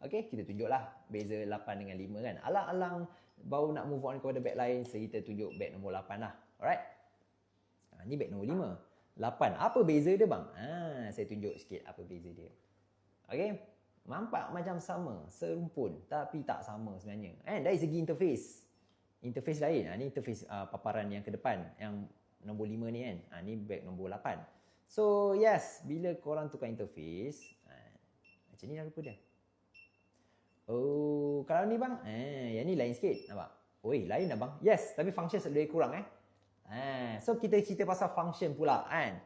Okey, kita tunjuklah beza 8 dengan 5 kan. Alang-alang baru nak move on kepada beg lain, so kita tunjuk beg nombor 8 lah. Alright. Ni beg nombor 5. 8. Apa beza dia bang? Saya tunjuk sikit apa beza dia. Okey. Nampak macam sama, serumpun, tapi tak sama sebenarnya. Dari segi interface. Interface lain. Ni interface paparan yang ke depan, yang nombor 5 ni kan. Ni beg nombor 8. So, yes, bila korang tukar interface, macam ni dah rupa dia. Oh, kalau ni bang, yang ni lain sikit, nampak? Oi, lain dah bang. Yes, tapi function lebih kurang So, kita cerita pasal function pula kan.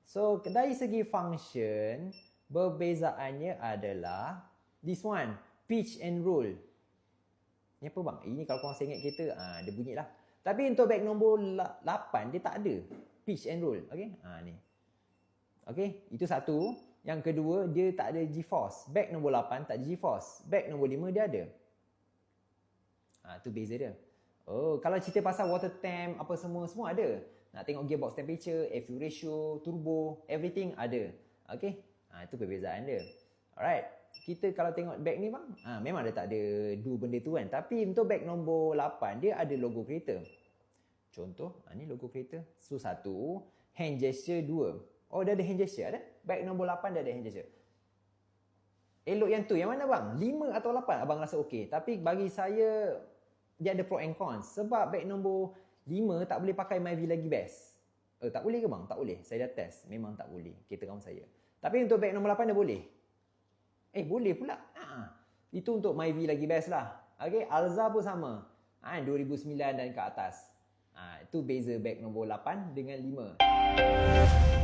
So, dari segi function, perbezaannya adalah this one, pitch and roll. Ni apa bang? Ini kalau korang ingat kereta, dia bunyi lah. Tapi untuk beg nombor 8, dia tak ada pitch and roll. Okay, ni. Okay, itu satu. Yang kedua, dia tak ada G-force. Beg nombor 8 tak ada G-force. Beg nombor 5 dia ada. Tu beza dia. Oh, kalau cerita pasal water temp, apa semua ada. Nak tengok gearbox temperature, fuel ratio, turbo, everything ada. Okay, itu perbezaan dia. Alright, kita kalau tengok beg ni bang, memang dia tak ada dua benda tu kan. Tapi untuk beg nombor 8, dia ada logo kereta. Contoh, ni logo kereta. So, 1, hand gesture 2. Oh, dia ada hand gesture ada? Beg nombor 8 dia ada hand gesture. Elok yang tu. Yang mana bang? 5 atau 8? Abang rasa okey. Tapi bagi saya, dia ada pro and cons. Sebab beg nombor 5 tak boleh pakai myvi lagi best. Tak boleh ke bang? Tak boleh. Saya dah test. Memang tak boleh. Kereta kawan saya. Tapi untuk beg nombor 8 dia boleh. Boleh pula. Itu untuk myvi lagi best lah. Okay, Alza pun sama. 2009 dan ke atas. Itu beza beg nombor 8 dengan 5.